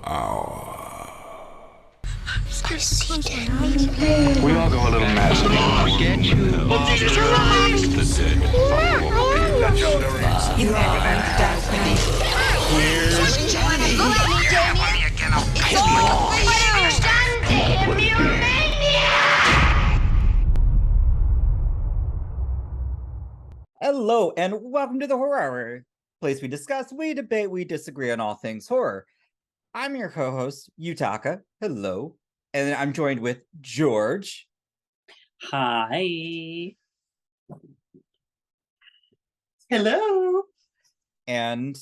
hour. We all go a little mad. Forget you. The dead follow a legendary You are going to die tonight. Hello, and welcome to the Horror Hour, place we discuss, we debate, we disagree on all things horror. I'm your co-host, Yutaka. Hello. And I'm joined with George. Hi. Hello. And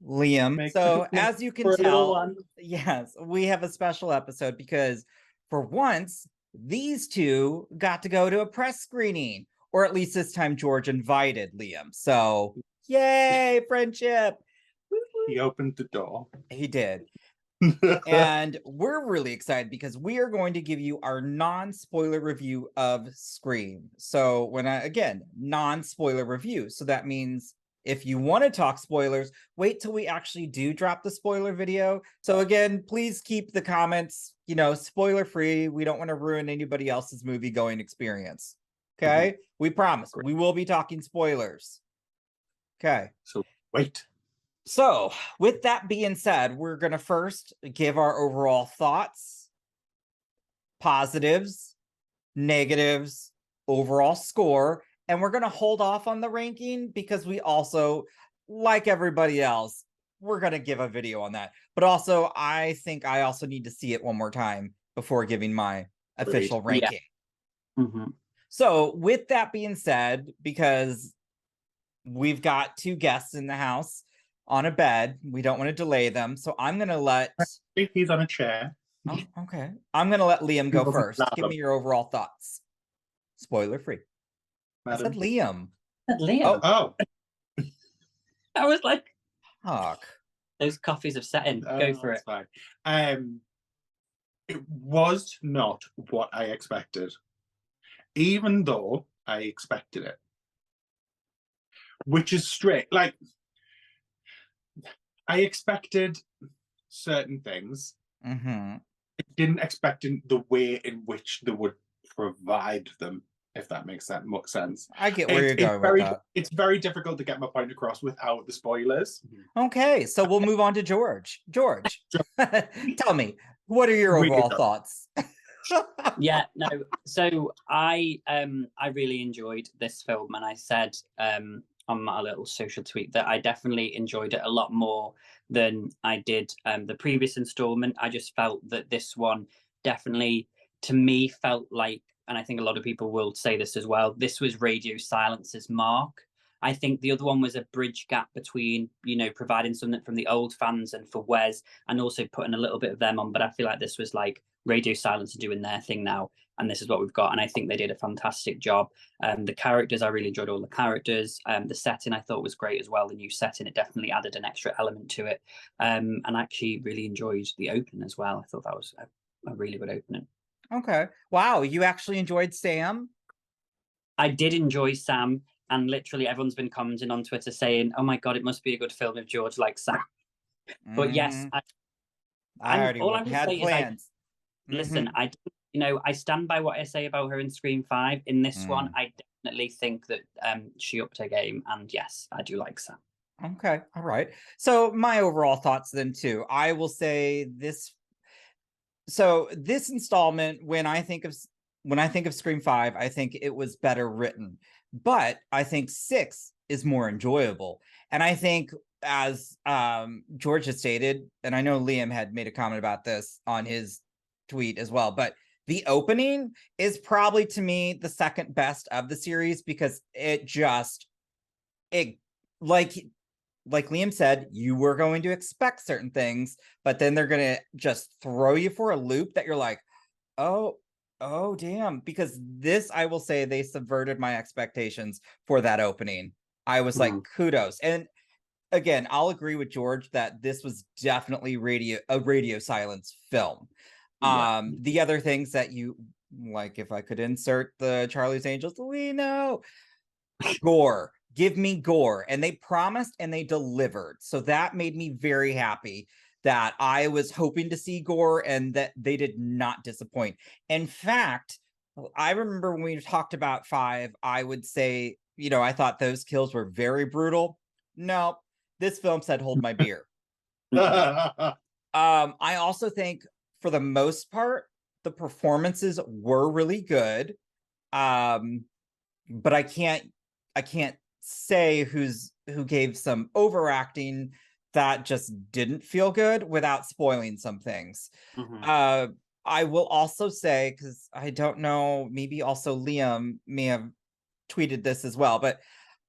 Liam. So as you can tell, yes, we have a special episode because for once, these two got to go to a press screening. Or at least this time George invited Liam. So, yay, friendship. He opened the door. He did. And we're really excited because we are going to give you our non-spoiler review of Scream. So non-spoiler review. So that means if you want to talk spoilers, wait till we actually do drop the spoiler video. So again, please keep the comments, spoiler free. We don't want to ruin anybody else's movie going experience. Okay, we promise we will be talking spoilers. Okay, so wait. So with that being said, we're going to first give our overall thoughts, positives, negatives, overall score, and we're going to hold off on the ranking because we also, like everybody else, we're going to give a video on that. But also, I think I also need to see it one more time before giving my official ranking. Yeah. Mm-hmm. So with that being said, because we've got two guests in the house on a bed, we don't want to delay them. So I'm going to let... He's on a chair. Oh, okay. I'm going to let Liam go first. Give me your overall thoughts. Spoiler free. Madam. I said Liam. Liam. Oh. I was like... Fuck. Those coffees have set in. Go for it. Fine. It was not what I expected. Even though I expected it. Which is straight. Like, I expected certain things. Mm-hmm. I didn't expect in the way in which they would provide them, if that makes much sense. I get where you're going with that. It's very difficult to get my point across without the spoilers. Okay, so we'll move on to George. George, tell me, what are your overall thoughts? Yeah, no. So I really enjoyed this film, and I said on my little social tweet that I definitely enjoyed it a lot more than I did the previous installment. I just felt that this one definitely, to me, felt like, and I think a lot of people will say this as well, this was Radio Silence's mark. I think the other one was a bridge gap between, providing something from the old fans and for Wes, and also putting a little bit of them on. But I feel like this was like Radio Silence are doing their thing now, and this is what we've got. And I think they did a fantastic job. The characters, I really enjoyed all the characters. The setting I thought was great as well. The new setting, it definitely added an extra element to it. And I actually really enjoyed the opening as well. I thought that was a really good opening. Okay. Wow, you actually enjoyed Sam? I did enjoy Sam. And literally everyone's been commenting on Twitter saying, oh my God, it must be a good film if George likes Sam. But yes, I already had plans. Listen, I stand by what I say about her in Scream 5. In this one, I definitely think that she upped her game. And yes, I do like Sam. Okay. All right. So my overall thoughts then too. I will say this. So this installment, when I think of Scream 5, I think it was better written. But I think 6 is more enjoyable. And I think, as George has stated, and I know Liam had made a comment about this on his tweet as well, but the opening is probably, to me, the second best of the series because it like Liam said, you were going to expect certain things, but then they're going to just throw you for a loop that you're like, oh, damn. Because this, I will say, they subverted my expectations for that opening. I was like, kudos. And again, I'll agree with George that this was definitely a Radio Silence film. Yeah. The other things that you, like, if I could insert the Charlie's Angels, we know. Gore. Give me gore. And they promised and they delivered. So that made me very happy that I was hoping to see gore and that they did not disappoint. In fact, I remember when we talked about 5, I would say, you know, I thought those kills were very brutal. No, this film said, hold my beer. I also think for the most part, the performances were really good. But I can't say who gave some overacting that just didn't feel good without spoiling some things. I will also say, because I don't know, maybe also Liam may have tweeted this as well, but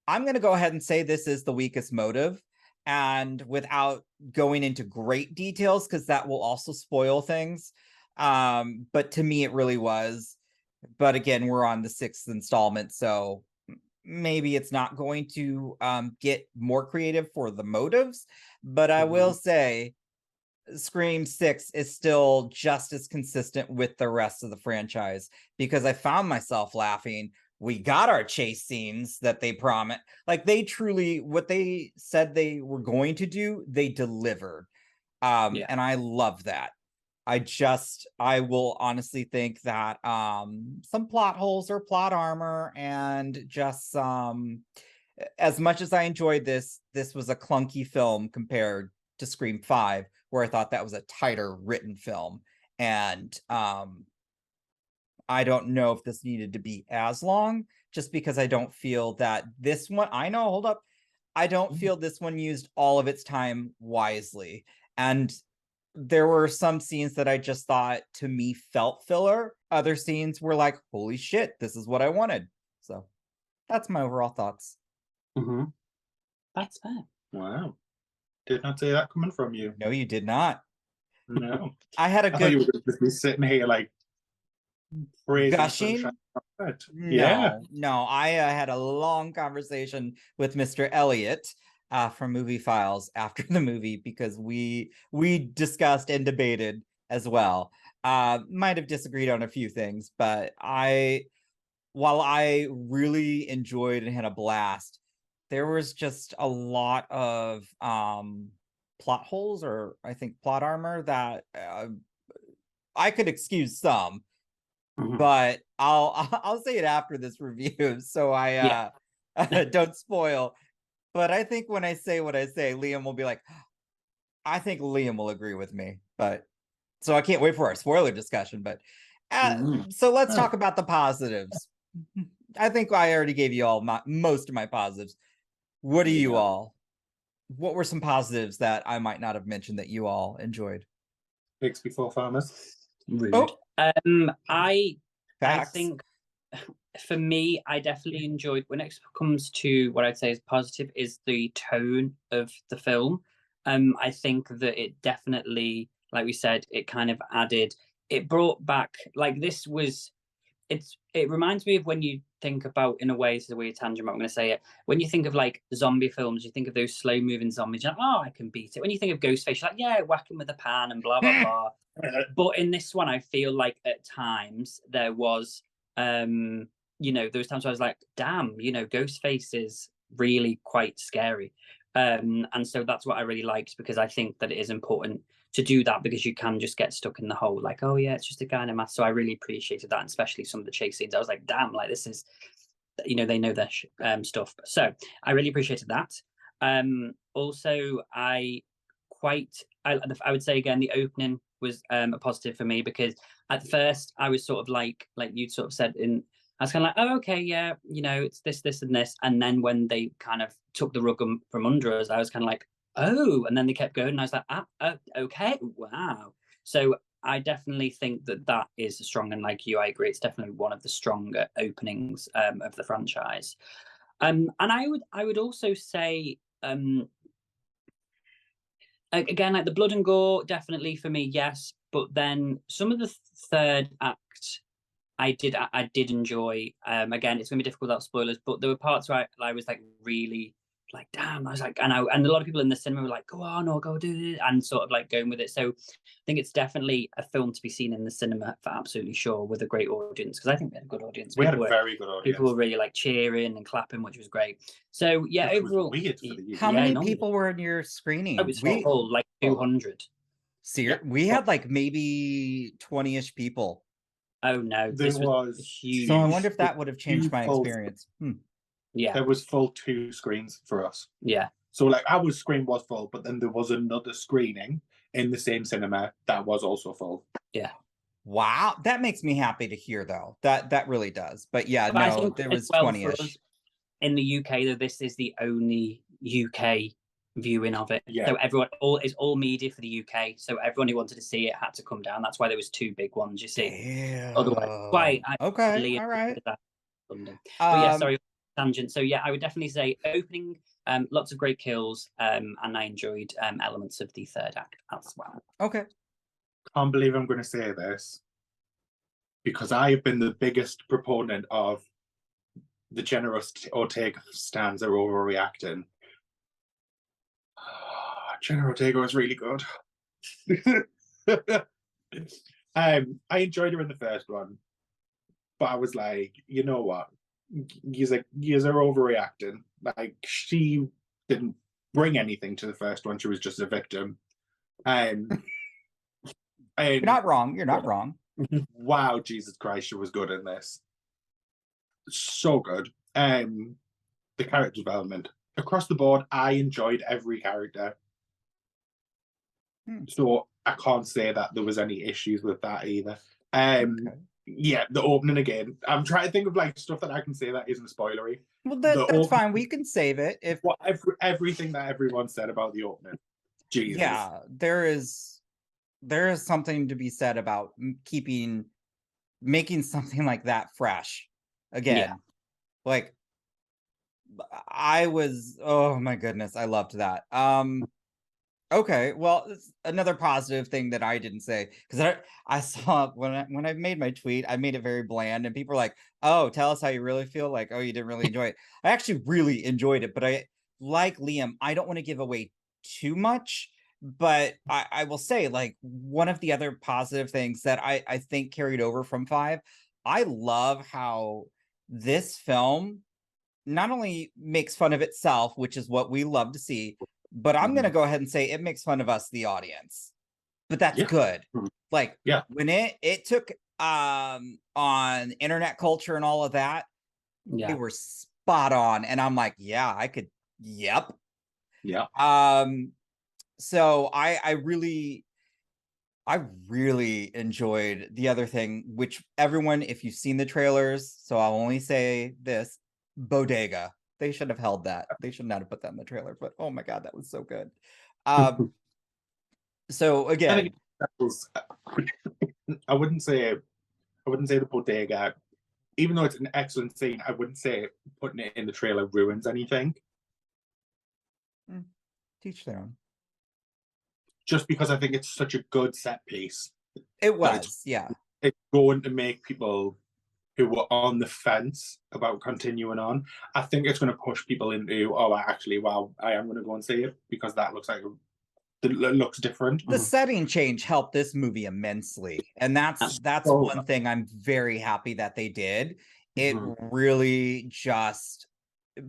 I'm going to go ahead and say this is the weakest motive, and without going into great details, because that will also spoil things. But to me, it really was. But again, we're on the 6th installment, so maybe it's not going to get more creative for the motives. But I will say Scream 6 is still just as consistent with the rest of the franchise, because I found myself laughing. We got our chase scenes that they promised. Like, they truly, what they said they were going to do, they delivered. And I love that. I will honestly think that some plot holes or plot armor, and just as much as I enjoyed this was a clunky film compared to Scream 5, where I thought that was a tighter written film. And I don't know if this needed to be as long, just because I don't feel that this one, I don't feel this one used all of its time wisely. And there were some scenes that I just thought, to me, felt filler. Other scenes were like, holy shit, this is what I wanted. So that's my overall thoughts. That's fair. Wow. Did not see that coming from you. No, you did not. No. I had a I thought you good were just be sitting here like praising gushing. Sunshine. No, I had a long conversation with Mr. Elliot from Movie Files after the movie, because we discussed and debated as well. Might have disagreed on a few things, but while I really enjoyed and had a blast, there was just a lot of plot holes, or I think plot armor, that I could excuse some, but I'll say it after this review, so I don't spoil. But I think when I say what I say, Liam will be like, I think Liam will agree with me. But so I can't wait for our spoiler discussion. But so let's talk about the positives. I think I already gave you all most of my positives. What do you all? What were some positives that I might not have mentioned that you all enjoyed? Pigs before farmers. Rude. Oh, I facts. think for me, I definitely enjoyed, when it comes to what I'd say is positive, is the tone of the film. I think that it definitely, like we said, it kind of it brought back, like, it reminds me of when you think about, in a way, it's a weird tangent, but I'm going to say it. When you think of like zombie films, you think of those slow moving zombies, you're like, oh, I can beat it. When you think of Ghostface, you're like, yeah, whack him with a pan and blah, blah, blah. But in this one, I feel like at times there was, you know, there was times where I was like, damn, you know, Ghostface is really quite scary. And so that's what I really liked, because I think that it is important to do that, because you can just get stuck in the hole, like, oh yeah, it's just a guy in a mask. So I really appreciated that, and especially some of the chase scenes. I was like, damn, like, this is, you know, they know their stuff. So I really appreciated that. Also, I would say again, the opening was a positive for me, because at first I was sort of like you sort of said, I was kind of like, oh, okay, yeah, you know, it's this and this. And then when they kind of took the rug from under us, I was kind of like, oh, and then they kept going, and I was like, okay, wow. So I definitely think that is strong, and like you, I agree, it's definitely one of the stronger openings of the franchise. And I would also say, again, like the blood and gore, definitely for me, yes. But then some of the third act, I did enjoy. Again, it's gonna be difficult without spoilers, but there were parts where I was like really like, damn, I was like, and a lot of people in the cinema were like, go on, or go do it, and sort of like going with it. So I think it's definitely a film to be seen in the cinema, for absolutely sure, with a great audience, because I think we had a good audience. We had a very good audience. People were really like cheering and clapping, which was great. So yeah, Which overall, was weird for the How many people were in your screening? It was full, like 200. We had like maybe 20-ish people. Oh no, There this was was huge. So I wonder if that would have changed my full- experience. Yeah, There was full 2 screens for us. yeah. So like our screen was full, but then there was another screening in the same cinema that was also full. Wow, that makes me happy to hear though. That really does. But yeah, But I no, think there as was well for 20-ish. us, in the UK, though, this is the only UK viewing of it. Yeah. So everyone, it's all media for the UK. So everyone who wanted to see it had to come down. That's why there was 2 big ones. You see, Damn. otherwise, why? Okay, Liam all right. did that in London. But yeah, Um, sorry, tangent. So yeah, I would definitely say opening, lots of great kills, and I enjoyed elements of the third act as well. Okay. Can't believe I'm going to say this because I've been the biggest proponent of the generous Ortega stands are overreacting. Jenna Ortega was really good. I enjoyed her in the first one, but I was like, you know what? You're overreacting. Like she didn't bring anything to the first one. She was just a victim. You're not wrong. You're not wrong. Wow, Jesus Christ, she was good in this. So good. The character development across the board, I enjoyed every character. So I can't say that there was any issues with that either. Okay. Yeah, the opening again. I'm trying to think of like stuff that I can say that isn't spoilery. Well, that's fine. We can save it if Everything that everyone said about the opening. Jesus. Yeah, there is something to be said about making something like that fresh again. Yeah. Like oh my goodness, I loved that. Okay, well, it's another positive thing that I didn't say because I saw when I made my tweet, I made it very bland, and people were like, "Oh, tell us how you really feel." Like, "Oh, you didn't really enjoy it." I actually really enjoyed it, but I like Liam. I don't want to give away too much, but I will say, like, one of the other positive things that I think carried over from 5, I love how this film not only makes fun of itself, which is what we love to see, but I'm gonna go ahead and say it makes fun of us, the audience. But that's good. Like, when it took on internet culture and all of that, they were spot on, and I'm like, yeah, I could. Yep. Yeah. So I really enjoyed the other thing, which everyone, if you've seen the trailers, so I'll only say this: bodega. They should have held that. They should not have put that in the trailer, but oh my god, that was so good. So again, I wouldn't say the bodega, even though it's an excellent scene, I wouldn't say putting it in the trailer ruins anything. Teach their own. Just because I think it's such a good set piece. It was, yeah. It's going to make people who were on the fence about continuing on, I think it's going to push people into, wow, I am going to go and see it because that looks like it looks different. The setting change helped this movie immensely, and that's one thing I'm very happy that they did. It really just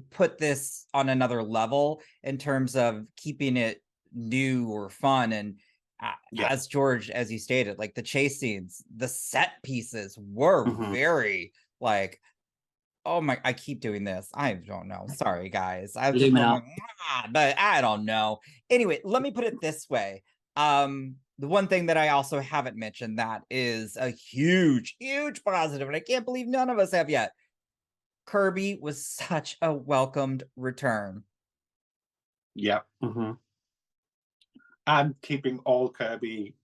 put this on another level in terms of keeping it new or fun. And as George, as you stated, like the chase scenes, the set pieces were very like, oh my, I keep doing this. I don't know. Sorry, guys. But I don't know. Anyway, let me put it this way. The one thing that I also haven't mentioned that is a huge, huge positive, and I can't believe none of us have yet. Kirby was such a welcomed return. Yeah. I'm keeping all Kirby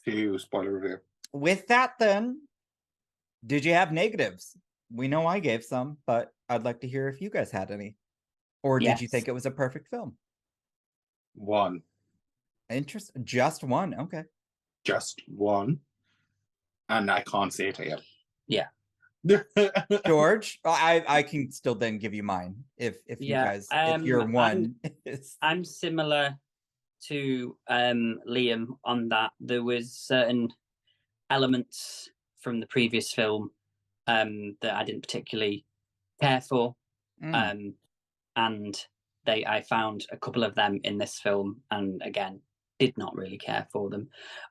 to spoiler review. With that, then, did you have negatives? We know I gave some, but I'd like to hear if you guys had any. Or did you think it was a perfect film? One. Just one. Okay. Just one. And I can't say it here. Yeah. George, I can still then give you mine if you guys, if you're one. I'm similar to Liam on that. There was certain elements from the previous film that I didn't particularly care for, and I found a couple of them in this film, and again, did not really care for them.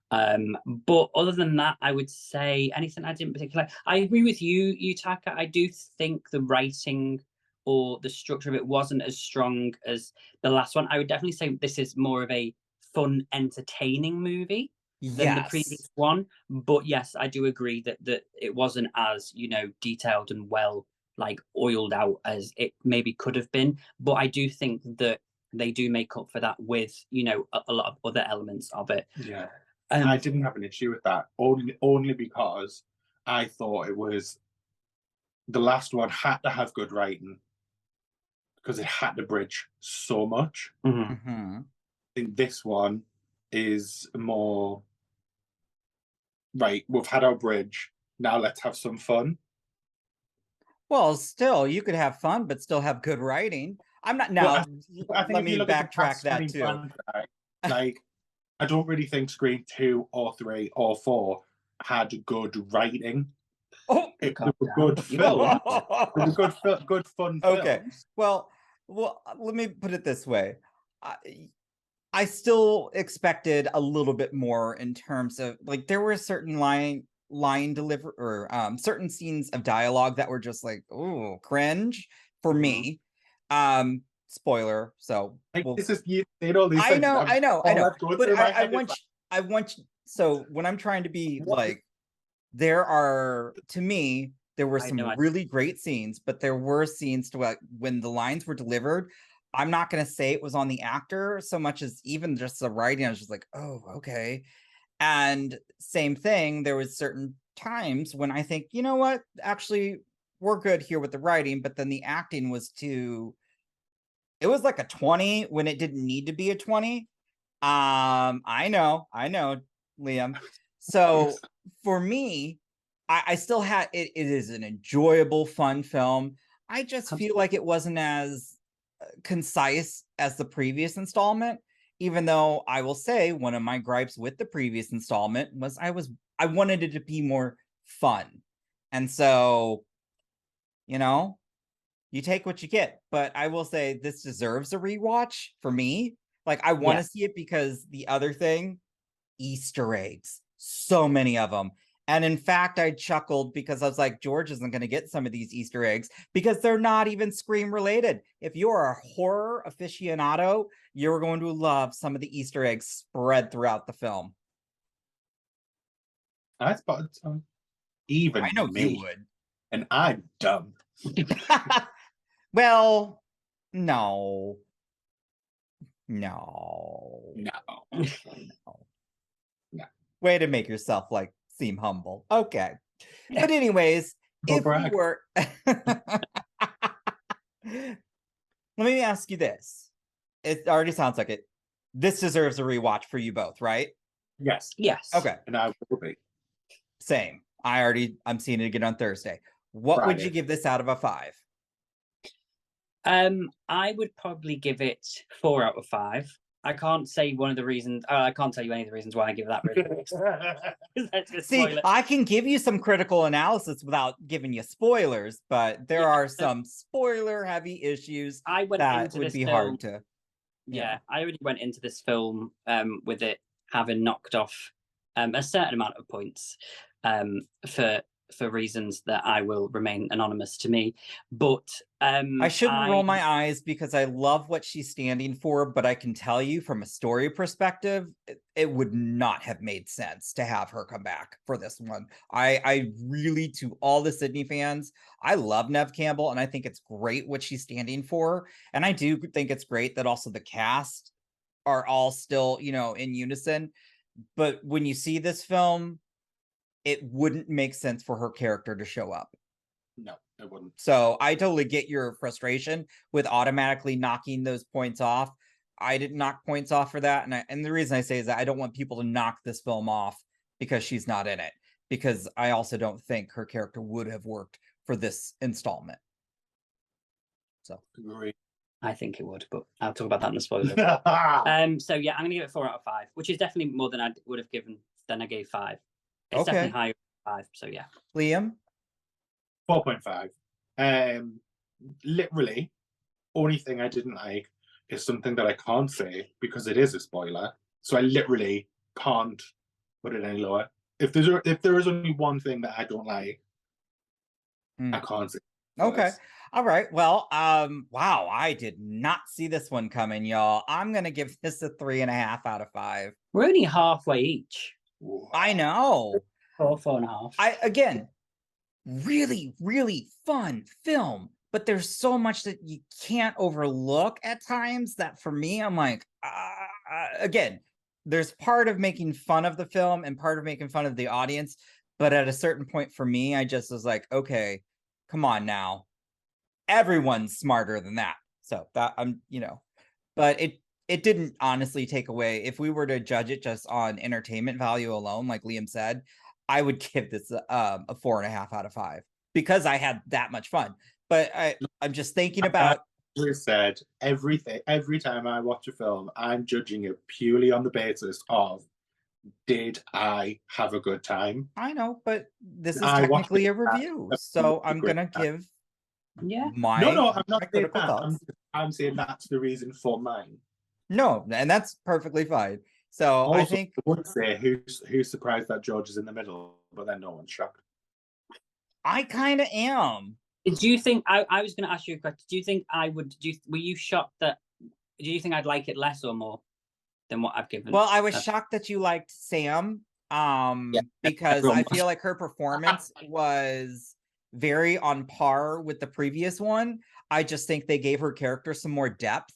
But other than that, I would say anything I didn't particularly. I agree with you, Yutaka. I do think the writing or the structure of it wasn't as strong as the last one. I would definitely say this is more of a fun, entertaining movie than the previous one. But yes, I do agree that it wasn't as, detailed and well like oiled out as it maybe could have been. But I do think that they do make up for that with, a lot of other elements of it. Yeah. I didn't have an issue with that, only because I thought it was the last one had to have good writing because it had to bridge so much. Mm-hmm. I think this one is more right. We've had our bridge. Now let's have some fun. Well, still, you could have fun, but still have good writing. I'm not now. I think let if me you look at the backtrack past that Scream too. franchise, like, I don't really think Scream 2 or 3 or 4 had good writing. Oh, They were good films. They were good fun okay. films. Well, let me put it this way. I still expected a little bit more in terms of like there were certain line deliver or certain scenes of dialogue that were just like, oh, cringe for me. Spoiler. So This is all these I things. know. But I want so when I'm trying to be like, there are, to me, there were some really great scenes, but there were scenes to when the lines were delivered. I'm not going to say it was on the actor so much as even just the writing. I was just like, oh, okay. And same thing, there was certain times when I think, you know what, actually, we're good here with the writing, but then the acting was it was like a 20 when it didn't need to be a 20. I know, Liam. So for me, I still had it is an enjoyable, fun film. I just feel like it wasn't as concise as the previous installment, even though I will say one of my gripes with the previous installment was I wanted it to be more fun. And so, you take what you get. But I will say this deserves a rewatch for me. Like, I want to see it because the other thing, Easter eggs, so many of them. And in fact, I chuckled because I was like, George isn't going to get some of these Easter eggs because they're not even Scream related. If you are a horror aficionado, you're going to love some of the Easter eggs spread throughout the film. I spotted some. Even I know me. you would. And I'm dumb. Well, no. No. Way to make yourself like seem humble. Okay. But anyways, if we were let me ask you this. It already sounds like it. This deserves a rewatch for you both, right? Yes. Okay. And I will be. Same. I'm seeing it again on Thursday. What would you give this out of a 5? I would probably give it 4 out of 5. I can't say one of the reasons. I can't tell you any of the reasons why I give that rating. See, I can give you some critical analysis without giving you spoilers, but there are some spoiler-heavy issues that would be hard to. Yeah, I already went into this film with it having knocked off a certain amount of points for reasons that I will remain anonymous to me. But I shouldn't roll my eyes because I love what she's standing for, but I can tell you from a story perspective, it would not have made sense to have her come back for this one. I really, to all the Sydney fans, I love Neve Campbell, and I think it's great what she's standing for. And I do think it's great that also the cast are all still, in unison. But when you see this film, it wouldn't make sense for her character to show up. No, it wouldn't. So I totally get your frustration with automatically knocking those points off. I didn't knock points off for that. And the reason I say is that I don't want people to knock this film off because she's not in it. Because I also don't think her character would have worked for this installment. So Agree. I think it would, but I'll talk about that in the spoiler. So yeah, I'm gonna give it 4 out of 5, which is definitely more than I would have given than I gave 5. It's definitely higher than 5, so yeah. Liam? 4.5. Literally, only thing I didn't like is something that I can't say because it is a spoiler. So I literally can't put it any lower. If there is only one thing that I don't like, I can't say. Okay. All right. Well, wow, I did not see this one coming, y'all. I'm gonna give this a 3.5 out of 5. We're only halfway each. I know. 4.5. Again, really, really fun film, but there's so much that you can't overlook at times that for me, I'm like, again, there's part of making fun of the film and part of making fun of the audience, but at a certain point for me, I just was like, okay, come on now. Everyone's smarter than that. So that but it didn't honestly take away. If we were to judge it just on entertainment value alone, like Liam said, I would give this a 4.5 out of 5 because I had that much fun. But I'm just thinking about. Said everything. Every time I watch a film, I'm judging it purely on the basis of, did I have a good time? I know, but this is technically a review, so I'm gonna give. My no, I'm not saying critical that. thoughts. I'm saying that's the reason for mine. No, and that's perfectly fine. So Also, I think I would say who's surprised that George is in the middle, but then no one's shocked. I kind of am. Do you think I was going to ask you a question? Do you think I would? Were you shocked that? Do you think I'd like it less or more than what I've given? Well, I was shocked that you liked Sam, because I feel like her performance was very on par with the previous one. I just think they gave her character some more depth.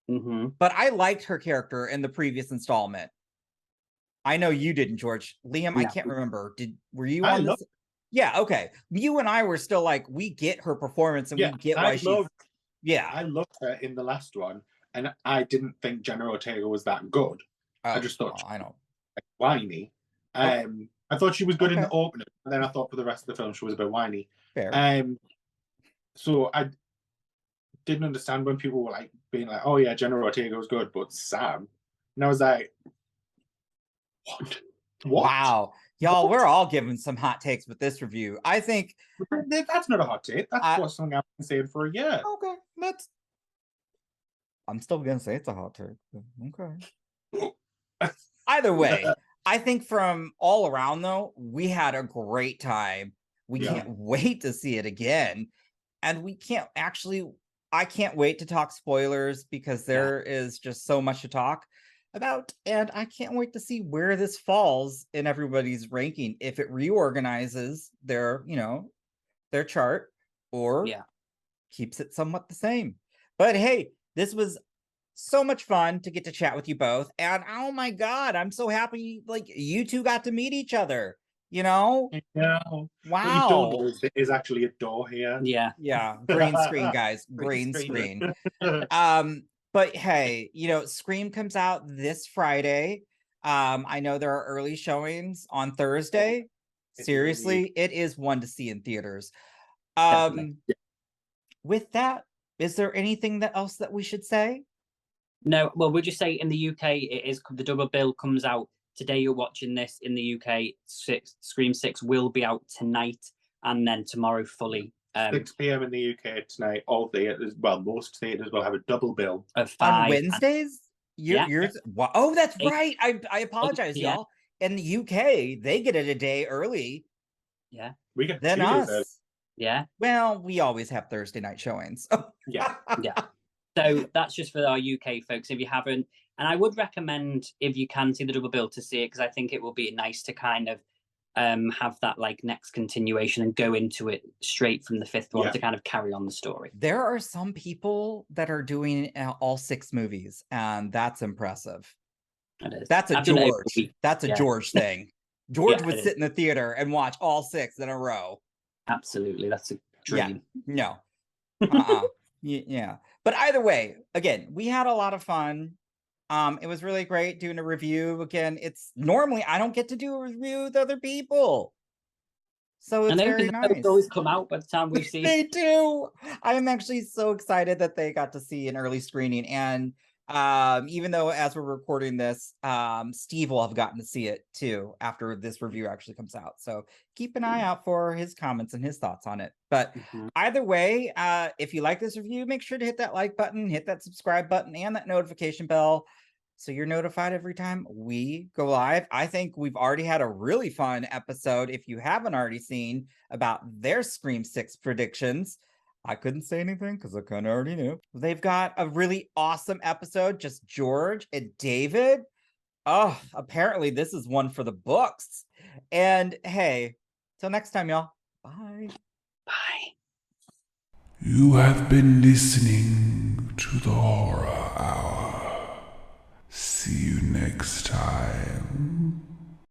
But I liked her character in the previous installment. I know you didn't, George. Liam, I can't remember. Were you on this? Yeah, okay. You and I were still like, we get her performance and we get why she's. Yeah, I loved her in the last one, and I didn't think Jenna Ortega was that good. I just thought I know, like, whiny. I thought she was good in the opening, and then I thought for the rest of the film she was a bit whiny. Fair. So I didn't understand when people were like being like, "Oh yeah, Jenna Ortega was good," but Sam, and I was like, "What? Wow, y'all, we're all giving some hot takes with this review. I think that's not a hot take. That's what something I've been saying for a year." Okay, I'm still gonna say it's a hot take. Okay. Either way, I think from all around though, we had a great time. We can't wait to see it again, and I can't wait to talk spoilers because there is just so much to talk about, and I can't wait to see where this falls in everybody's ranking, if it reorganizes their chart or keeps it somewhat the same. But hey, this was so much fun to get to chat with you both, and oh my god, I'm so happy like you two got to meet each other. Wow. What you don't know is actually a door here. Yeah. Green screen, guys. Green screen. But hey, Scream comes out this Friday. I know there are early showings on Thursday. Seriously, it is one to see in theaters. With that, is there anything else that we should say? No, well, we'll just say in the UK, it is the double bill comes out today. You're watching this in the UK. Scream 6 will be out tonight, and then tomorrow fully. 6 p.m. in the UK tonight. All theaters, well, most theaters will have a double bill of 5 on Wednesdays. Oh, that's right. I apologize, y'all. In the UK, they get it a day early. Yeah, we get than us. Early. Yeah. Well, we always have Thursday night showings. Yeah. So that's just for our UK folks. If you haven't, and I would recommend if you can see the double bill to see it, because I think it will be nice to kind of have that like next continuation and go into it straight from the fifth one to kind of carry on the story. There are some people that are doing all 6 movies, and that's impressive. It is. That's a George. That's a George thing. George would sit in the theater and watch all 6 in a row. Absolutely, that's a dream. No. Yeah. But either way, again, we had a lot of fun. It was really great doing a review. Again, it's normally I don't get to do a review with other people. So it's very nice. It's always come out by the time we see. They do. I am actually so excited that they got to see an early screening. And even though as we're recording this, Steve will have gotten to see it too after this review actually comes out. So keep an eye out for his comments and his thoughts on it. But either way, if you like this review, make sure to hit that like button, hit that subscribe button, and that notification bell so you're notified every time we go live. I think we've already had a really fun episode, if you haven't already seen, about their Scream 6 predictions. I couldn't say anything because I kind of already knew. They've got a really awesome episode, just George and David. Oh, apparently this is one for the books. And hey, till next time, y'all. Bye. Bye. You have been listening to the Horror Hour. See you next time.